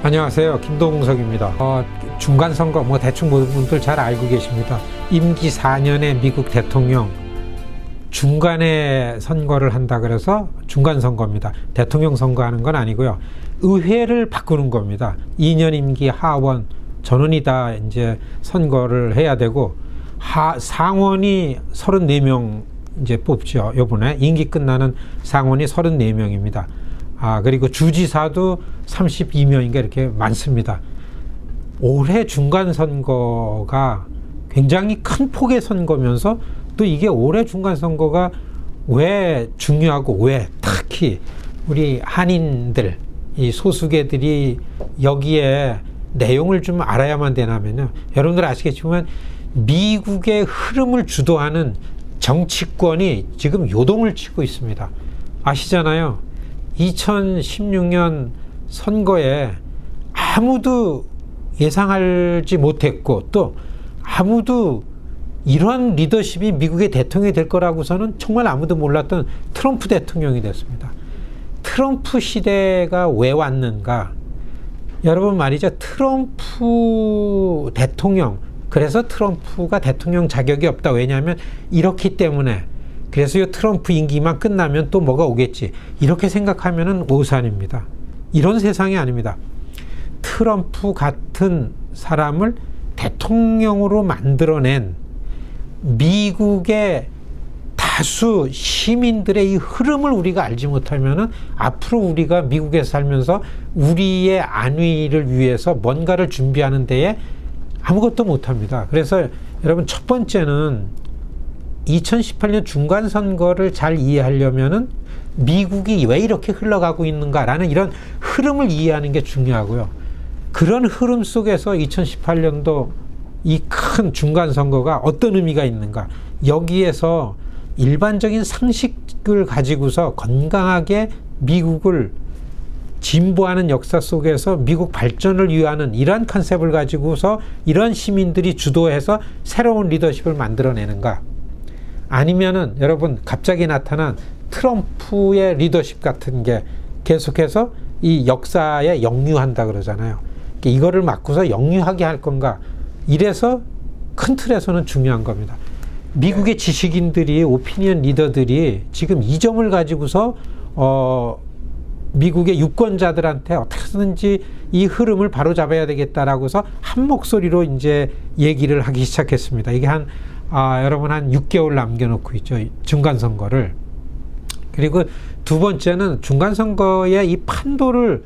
안녕하세요. 김동석입니다. 중간선거 대충 모든 분들 잘 알고 계십니다. 임기 4년의 미국 대통령 중간에 선거를 한다 그래서 중간선거입니다. 대통령 선거하는 건 아니고요. 의회를 바꾸는 겁니다. 2년 임기 하원 전원이 다 이제 선거를 해야 되고 상원이 34명 이제 뽑죠. 요번에 임기 끝나는 상원이 34명입니다. 그리고 주지사도 32명인가 이렇게 많습니다. 올해 중간선거가 굉장히 큰 폭의 선거면서 또 이게 올해 중간선거가 왜 중요하고 왜 특히 우리 한인들, 이 소수계들이 여기에 내용을 좀 알아야만 되냐면요. 여러분들 아시겠지만 미국의 흐름을 주도하는 정치권이 지금 요동을 치고 있습니다. 아시잖아요. 2016년 선거에 아무도 예상하지 못했고 또 아무도 이러한 리더십이 미국의 대통령이 될 거라고서는 정말 아무도 몰랐던 트럼프 대통령이 됐습니다. 트럼프 시대가 왜 왔는가? 여러분 말이죠. 트럼프 대통령, 그래서 트럼프가 대통령 자격이 없다. 왜냐하면 이렇기 때문에. 그래서 이 트럼프 임기만 끝나면 또 뭐가 오겠지. 이렇게 생각하면은 오산입니다. 이런 세상이 아닙니다. 트럼프 같은 사람을 대통령으로 만들어낸 미국의 다수 시민들의 이 흐름을 우리가 알지 못하면은 앞으로 우리가 미국에 살면서 우리의 안위를 위해서 뭔가를 준비하는 데에 아무것도 못합니다. 그래서 여러분 첫 번째는 2018년 중간선거를 잘 이해하려면은 미국이 왜 이렇게 흘러가고 있는가라는 이런 흐름을 이해하는 게 중요하고요. 그런 흐름 속에서 2018년도 이 큰 중간선거가 어떤 의미가 있는가. 여기에서 일반적인 상식을 가지고서 건강하게 미국을 진보하는 역사 속에서 미국 발전을 위하는 이러한 컨셉을 가지고서 이런 시민들이 주도해서 새로운 리더십을 만들어내는가. 아니면은 여러분 갑자기 나타난 트럼프의 리더십 같은 게 계속해서 이 역사에 역류한다 그러잖아요. 이거를 막고서 역류하게 할 건가. 이래서 큰 틀에서는 중요한 겁니다. 미국의 지식인들이 오피니언 리더들이 지금 이 점을 가지고서 미국의 유권자들한테 어떻게든지 이 흐름을 바로잡아야 되겠다라고서 한 목소리로 이제 얘기를 하기 시작했습니다. 이게 여러분 한 6개월 남겨놓고 있죠. 중간선거를. 그리고 두 번째는 중간선거의 이 판도를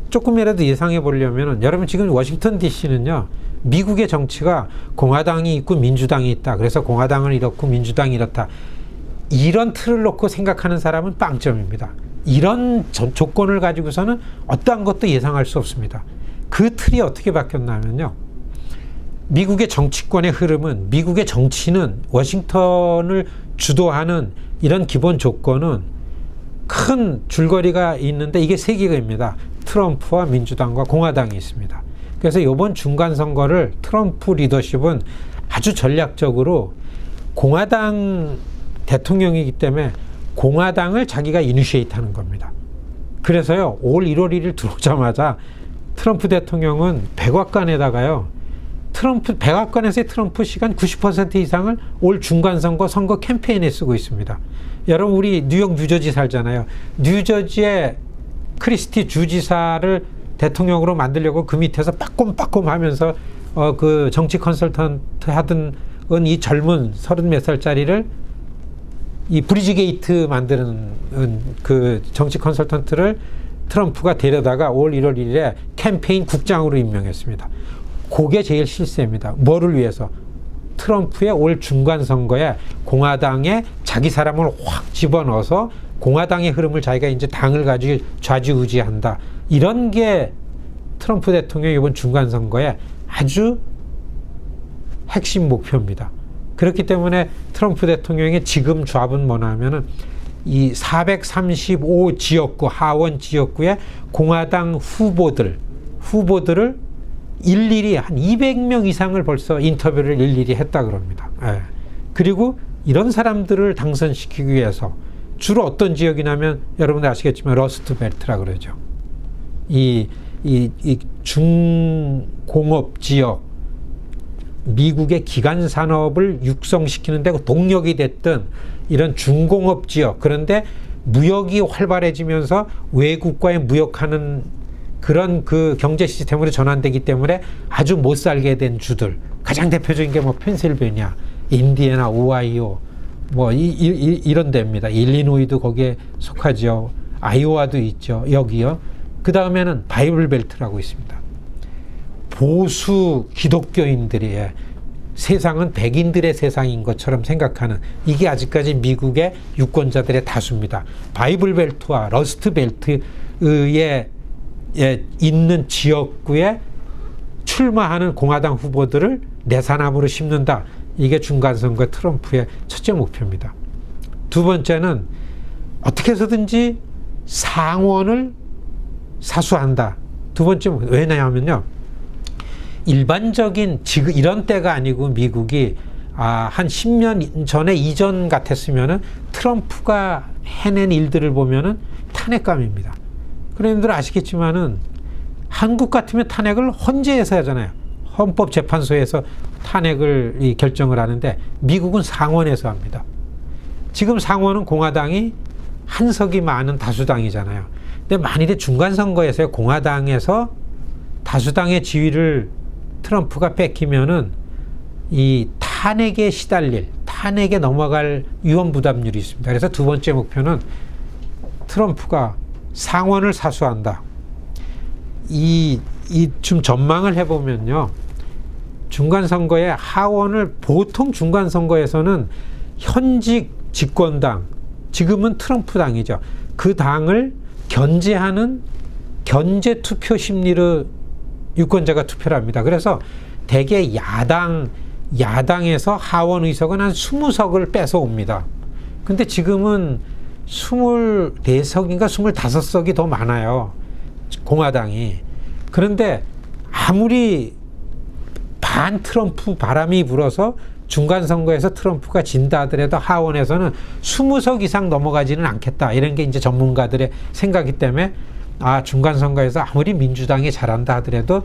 조금이라도 예상해 보려면은 여러분 지금 워싱턴 DC는요. 미국의 정치가 공화당이 있고 민주당이 있다. 그래서 공화당은 이렇고 민주당이 이렇다. 이런 틀을 놓고 생각하는 사람은 빵점입니다. 이런 조건을 가지고서는 어떠한 것도 예상할 수 없습니다. 그 틀이 어떻게 바뀌었냐면요. 미국의 정치권의 흐름은, 미국의 정치는 워싱턴을 주도하는 이런 기본 조건은 큰 줄거리가 있는데 이게 세 개입니다. 트럼프와 민주당과 공화당이 있습니다. 그래서 이번 중간선거를 트럼프 리더십은 아주 전략적으로 공화당 대통령이기 때문에 공화당을 자기가 이니시에이트 하는 겁니다. 그래서요, 올 1월 1일 들어오자마자 트럼프 대통령은 백악관에다가요, 백악관에서의 트럼프 시간 90% 이상을 올 중간선거 선거 캠페인에 쓰고 있습니다. 여러분, 우리 뉴욕, 뉴저지 살잖아요. 뉴저지의 크리스티 주지사를 대통령으로 만들려고 그 밑에서 빠꼼빠꼼 하면서 그 정치 컨설턴트 하던 이 젊은 30몇 살짜리를 이 브리지 게이트 만드는 그 정치 컨설턴트를 트럼프가 데려다가 올 1월 1일에 캠페인 국장으로 임명했습니다. 그게 제일 실세입니다. 뭐를 위해서? 트럼프의 올 중간선거에 공화당에 자기 사람을 확 집어넣어서 공화당의 흐름을 자기가 이제 당을 가지고 좌지우지한다. 이런 게 트럼프 대통령의 이번 중간선거의 아주 핵심 목표입니다. 그렇기 때문에 트럼프 대통령의 지금 조합은 뭐냐면은 이 435 지역구, 하원 지역구의 공화당 후보들을 일일이 한 200명 이상을 벌써 인터뷰를 일일이 했다 그럽니다. 예. 그리고 이런 사람들을 당선시키기 위해서 주로 어떤 지역이냐면 여러분들 아시겠지만 러스트 벨트라 그러죠. 이 이 중공업 지역, 미국의 기간 산업을 육성시키는 데 동력이 됐던 이런 중공업 지역, 그런데 무역이 활발해지면서 외국과의 무역하는 그런 그 경제 시스템으로 전환되기 때문에 아주 못 살게 된 주들, 가장 대표적인 게 뭐 펜실베니아, 인디애나, 오하이오, 뭐 이런 데입니다. 일리노이도 거기에 속하죠. 아이오와도 있죠. 여기요. 그 다음에는 바이블 벨트라고 있습니다. 보수 기독교인들이 세상은 백인들의 세상인 것처럼 생각하는, 이게 아직까지 미국의 유권자들의 다수입니다. 바이블 벨트와 러스트 벨트에 있는 지역구에 출마하는 공화당 후보들을 내사남으로 심는다. 이게 중간선거 트럼프의 첫째 목표입니다. 두 번째는 어떻게 해서든지 상원을 사수한다. 두 번째, 왜냐하면요, 일반적인 지금 이런 때가 아니고 미국이 한 10년 전에 이전 같았으면은 트럼프가 해낸 일들을 보면은 탄핵감입니다. 그런들 아시겠지만은 한국 같으면 탄핵을 헌재에서 하잖아요. 헌법재판소에서 탄핵을 결정을 하는데 미국은 상원에서 합니다. 지금 상원은 공화당이 한석이 많은 다수당이잖아요. 근데 만일에 중간선거에서 공화당에서 다수당의 지위를 트럼프가 뺏기면은 이 탄핵에 시달릴, 탄핵에 넘어갈 위험 부담률이 있습니다. 그래서 두 번째 목표는 트럼프가 상원을 사수한다. 좀 전망을 해보면요, 중간선거에 하원을, 보통 중간선거에서는 현직 집권당, 지금은 트럼프 당이죠. 그 당을 견제하는 견제 투표 심리로 유권자가 투표를 합니다. 그래서 대개 야당에서 하원 의석은 한 20석을 뺏어옵니다. 근데 지금은 24석인가 25석이 더 많아요. 공화당이. 그런데 아무리 반 트럼프 바람이 불어서 중간선거에서 트럼프가 진다 하더라도 하원에서는 20석 이상 넘어가지는 않겠다. 이런 게 이제 전문가들의 생각이기 때문에 중간선거에서 아무리 민주당이 잘한다 하더라도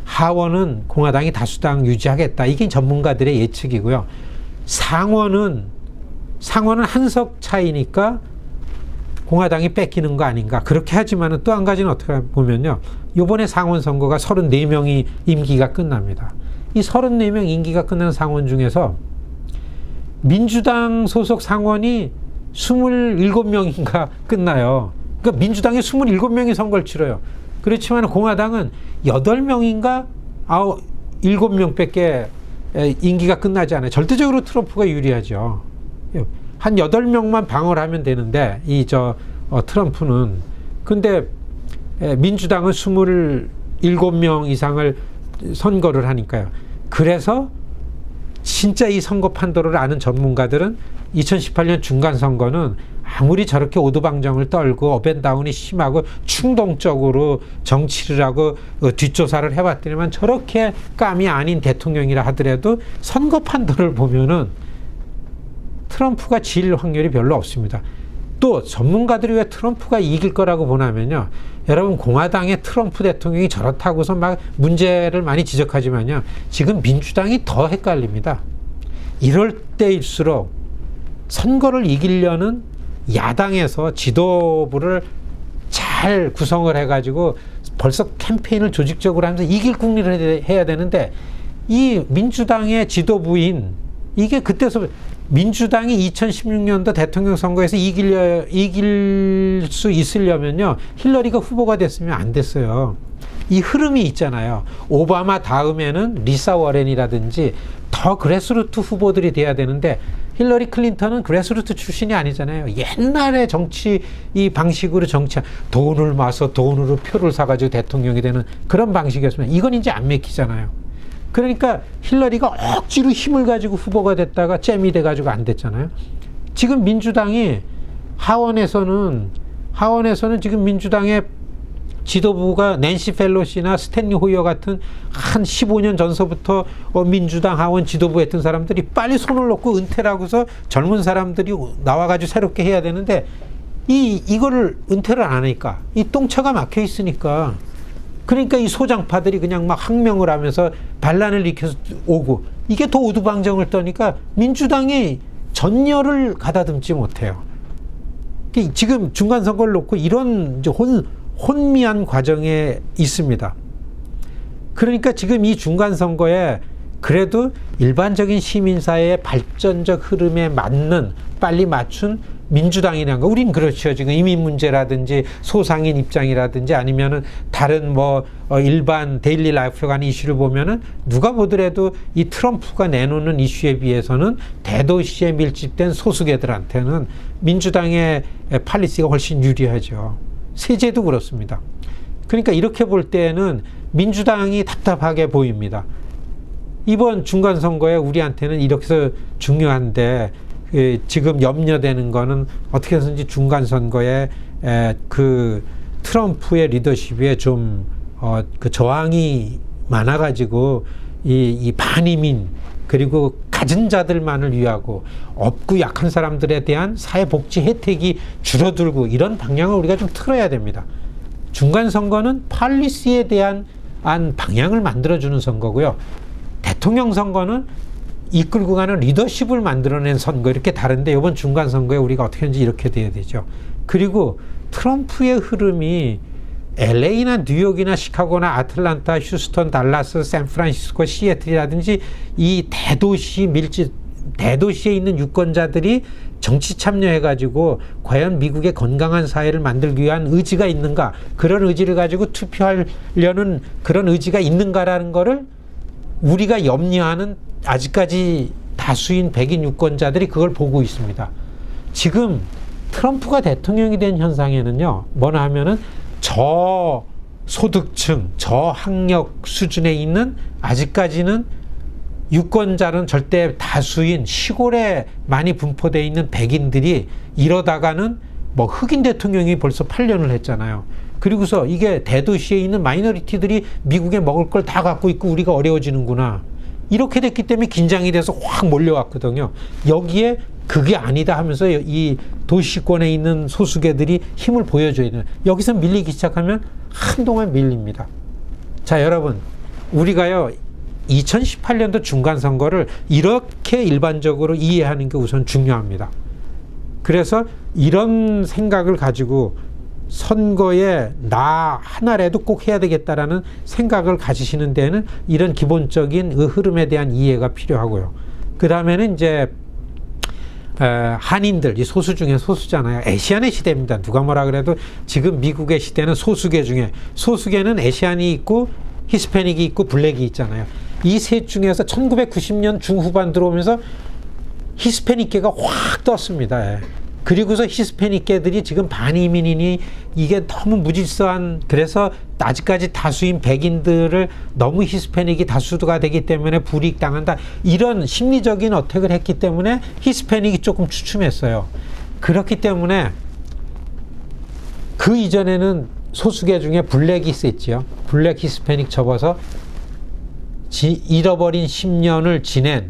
하원은 공화당이 다수당 유지하겠다. 이게 전문가들의 예측이고요. 상원은 한석 차이니까 공화당이 뺏기는 거 아닌가. 그렇게 하지만은 또 한 가지는 어떻게 보면요, 이번에 상원 선거가 34명이 임기가 끝납니다. 이 34명 임기가 끝난 상원 중에서 민주당 소속 상원이 27명인가 끝나요. 그러니까 민주당이 27명이 선거를 치러요. 그렇지만 공화당은 8명인가 7명밖에 임기가 끝나지 않아요. 절대적으로 트럼프가 유리하죠. 한 8명만 방어를 하면 되는데 트럼프는, 근데 민주당은 27명 이상을 선거를 하니까요. 그래서 진짜 이 선거 판도를 아는 전문가들은 2018년 중간선거는 아무리 저렇게 오두방정을 떨고 업앤다운이 심하고 충동적으로 정치를 하고 뒷조사를 해봤더니만 저렇게 감이 아닌 대통령이라 하더라도 선거 판도를 보면은 트럼프가 질 확률이 별로 없습니다. 또 전문가들이 왜 트럼프가 이길 거라고 보냐면요, 여러분, 공화당의 트럼프 대통령이 저렇다고서 막 문제를 많이 지적하지만요, 지금 민주당이 더 헷갈립니다. 이럴 때일수록 선거를 이기려는 야당에서 지도부를 잘 구성을 해가지고 벌써 캠페인을 조직적으로 하면서 이길 국리를 해야 되는데, 이 민주당의 지도부인, 이게 그때서 민주당이 2016년도 대통령 선거에서 이길 수 있으려면요, 힐러리가 후보가 됐으면 안 됐어요. 이 흐름이 있잖아요. 오바마 다음에는 리사 워렌이라든지 더 그래스루트 후보들이 돼야 되는데, 힐러리 클린턴은 그래스루트 출신이 아니잖아요. 옛날에 정치 이 방식으로 돈을 모아서 돈으로 표를 사가지고 대통령이 되는 그런 방식이었으면, 이건 이제 안 맥히잖아요. 그러니까 힐러리가 억지로 힘을 가지고 후보가 됐다가 잼이 돼가지고 안 됐잖아요. 지금 민주당이 하원에서는 지금 민주당의 지도부가 낸시 펠로시나 스탠리 호이어 같은 한 15년 전서부터 민주당 하원 지도부에 있던 사람들이 빨리 손을 놓고 은퇴를 하고서 젊은 사람들이 나와가지고 새롭게 해야 되는데, 이거를 은퇴를 안 하니까, 이 똥차가 막혀 있으니까 그러니까 이 소장파들이 그냥 막 항명을 하면서 반란을 일으켜서 오고, 이게 더 오두방정을 떠니까 민주당이 전열을 가다듬지 못해요. 지금 중간선거를 놓고 이런 이제 혼미한 과정에 있습니다. 그러니까 지금 이 중간선거에 그래도 일반적인 시민사회의 발전적 흐름에 맞는, 빨리 맞춘 민주당이라는 거, 우린 그렇죠. 지금 이민 문제라든지 소상인 입장이라든지 아니면은 다른 일반 데일리 라이프에 관한 이슈를 보면은 누가 보더라도 이 트럼프가 내놓는 이슈에 비해서는 대도시에 밀집된 소수계들한테는 민주당의 팔리시가 훨씬 유리하죠. 세제도 그렇습니다. 그러니까 이렇게 볼 때는 민주당이 답답하게 보입니다. 이번 중간선거에 우리한테는 이렇게 해서 중요한데, 지금 염려되는 거는 어떻게 해서든지 중간선거에 그 트럼프의 리더십에 좀 그 저항이 많아가지고 이 반이민 그리고 가진 자들만을 위하고 없고 약한 사람들에 대한 사회복지 혜택이 줄어들고, 이런 방향을 우리가 좀 틀어야 됩니다. 중간선거는 팔리시에 대한 방향을 만들어주는 선거고요. 대통령 선거는 이끌고 가는 리더십을 만들어낸 선거, 이렇게 다른데 이번 중간선거에 우리가 어떻게 하는지 이렇게 돼야 되죠. 그리고 트럼프의 흐름이 LA나 뉴욕이나 시카고나 아틀란타, 휴스턴, 달라스, 샌프란시스코, 시애틀이라든지 이 대도시에 있는 유권자들이 정치 참여해가지고 과연 미국의 건강한 사회를 만들기 위한 의지가 있는가, 그런 의지를 가지고 투표하려는 그런 의지가 있는가라는 거를 우리가 염려하는 아직까지 다수인 백인 유권자들이 그걸 보고 있습니다. 지금 트럼프가 대통령이 된 현상에는요, 뭐나 하면은 저소득층, 저학력 수준에 있는, 아직까지는 유권자는 절대 다수인 시골에 많이 분포되어 있는 백인들이 이러다가는 흑인 대통령이 벌써 8년을 했잖아요. 그리고서 이게 대도시에 있는 마이너리티들이 미국에 먹을 걸 다 갖고 있고 우리가 어려워지는구나, 이렇게 됐기 때문에 긴장이 돼서 확 몰려왔거든요. 여기에 그게 아니다 하면서 이 도시권에 있는 소수계들이 힘을 보여줘야 돼요. 여기서 밀리기 시작하면 한동안 밀립니다. 자, 여러분, 우리가요 2018년도 중간선거를 이렇게 일반적으로 이해하는 게 우선 중요합니다. 그래서 이런 생각을 가지고 선거에 나 하나라도 꼭 해야 되겠다라는 생각을 가지시는 데는 이런 기본적인 흐름에 대한 이해가 필요하고요. 그 다음에는 이제 한인들, 이 소수 중에 소수잖아요. 아시안의 시대입니다. 누가 뭐라 그래도 지금 미국의 시대는 소수계 중에, 소수계는 아시안이 있고 히스패닉이 있고 블랙이 있잖아요. 이 셋 중에서 1990년 중후반 들어오면서 히스패닉계가 확 떴습니다. 그리고서 히스패닉계들이 지금 반이민이니 이게 너무 무질서한, 그래서 아직까지 다수인 백인들을 너무 히스패닉이 다수가 되기 때문에 불이익당한다, 이런 심리적인 어택을 했기 때문에 히스패닉이 조금 추춤했어요. 그렇기 때문에 그 이전에는 소수계 중에 블랙이 있었지요. 블랙 히스패닉 접어서 잃어버린 10년을 지낸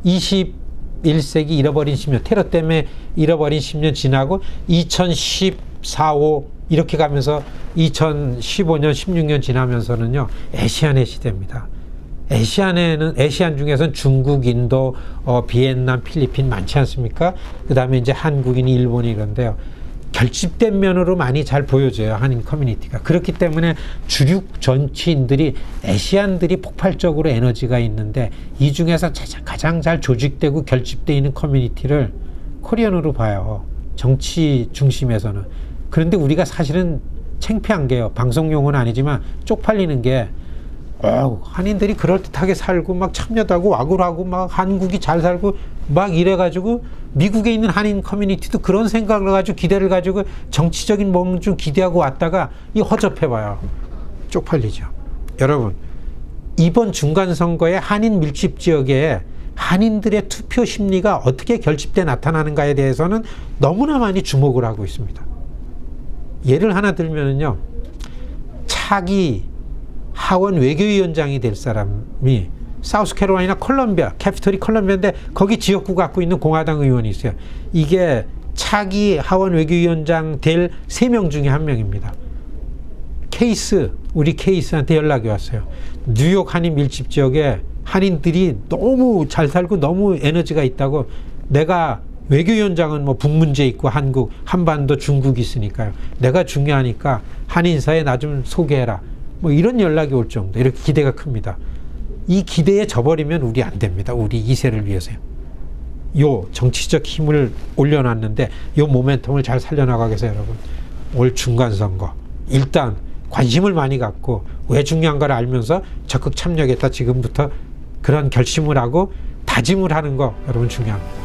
21세기 잃어버린 10년, 테러 때문에 잃어버린 10년 지나고 2014, 5 이렇게 가면서 2015년, 16년 지나면서는요, 아시안의 시대입니다. 아시안 중에서는 중국, 인도, 비엔남, 필리핀 많지 않습니까? 그 다음에 이제 한국인이, 일본이 이런데요. 결집된 면으로 많이 잘 보여져요, 한인 커뮤니티가. 그렇기 때문에 주류 정치인들이, 아시안들이 폭발적으로 에너지가 있는데, 이 중에서 가장 잘 조직되고 결집되어 있는 커뮤니티를 코리안으로 봐요, 정치 중심에서는. 그런데 우리가 사실은 창피한 게요, 방송용은 아니지만 쪽팔리는 게, 한인들이 그럴듯하게 살고 막 참여도 하고 와구를 하고 막 한국이 잘 살고 막 이래가지고 미국에 있는 한인 커뮤니티도 그런 생각을 가지고, 기대를 가지고 정치적인 몸 좀 기대하고 왔다가 이 허접해봐요, 쪽팔리죠. 여러분, 이번 중간선거의 한인 밀집 지역에 한인들의 투표 심리가 어떻게 결집돼 나타나는가에 대해서는 너무나 많이 주목을 하고 있습니다. 예를 하나 들면요, 차기 하원 외교위원장이 될 사람이 사우스캐롤라이나 콜럼비아, 캐피털이 콜럼비아인데 거기 지역구 갖고 있는 공화당 의원이 있어요. 이게 차기 하원 외교위원장 될 3명 중에 1명입니다. 우리 케이스한테 연락이 왔어요. 뉴욕 한인 밀집 지역에 한인들이 너무 잘 살고 너무 에너지가 있다고, 내가 외교위원장은 뭐 북문제 있고 한국, 한반도, 중국이 있으니까요. 내가 중요하니까 한인사에 나 좀 소개해라. 뭐 이런 연락이 올 정도. 이렇게 기대가 큽니다. 이 기대에 져버리면 우리 안 됩니다. 우리 2세를 위해서요. 요 정치적 힘을 올려놨는데 요 모멘텀을 잘 살려나가기 위해서 여러분, 올 중간선거 일단 관심을 많이 갖고 왜 중요한가를 알면서 적극 참여하겠다, 지금부터 그런 결심을 하고 다짐을 하는 거 여러분 중요합니다.